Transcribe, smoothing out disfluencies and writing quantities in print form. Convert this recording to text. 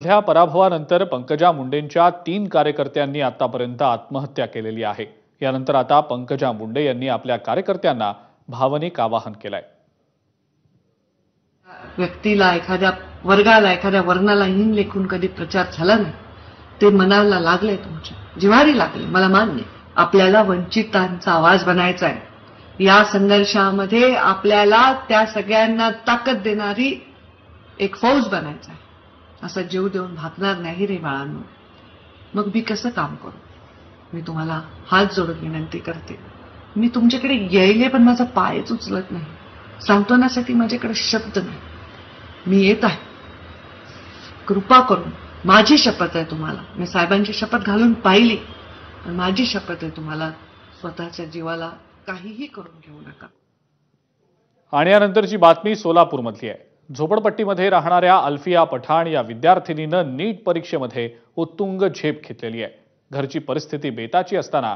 ह्या पराभवानंतर पंकजा मुंडेंच्या 3 कार्यकर्त्यांनी आतापर्यंत आत्महत्या केलेली आहे। यानंतर आता पंकजा मुंडे यांनी आपल्या कार्यकर्त्यांना भावनिक आवाहन केलंय। व्यक्तीला, एखाद्या वर्गाला, एखाद्या वर्णाला हीन लेखून कधी प्रचार झाला नाही, ते मनाला लागले, तुमच्या जिव्हारी लागले, मला मान्य। आपल्याला वंचितांचा आवाज बनायचा आहे। या संघर्षामध्ये आपल्याला त्या सगळ्यांना ताकद देणारी एक फौज बनायचं आहे। असं जीव देऊन भागणार नाही रे बाळांनो। मग मी कसं काम करू? मी तुम्हाला हात जोडून विनंती करते। मी तुमच्याकडे यायले पण माझा पायच उचलत नाही, सांत्वनासाठी माझ्याकडे शब्द नाही। मी येत आहे, कृपा करून, माझी शपथ आहे तुम्हाला। मी साहेबांची शपथ घालून पाहिली, पण माझी शपथ आहे तुम्हाला, स्वतःच्या जीवाला काहीही करून घेऊ नका। आणि यानंतरची बातमी सोलापूरमधली आहे। झोपडपट्टीमध्ये राहणाऱ्या अल्फिया पठाण या विद्यार्थिनीनं नीट परीक्षेमध्ये उत्तुंग झेप घेतलेली आहे। घरची परिस्थिती बेताची असताना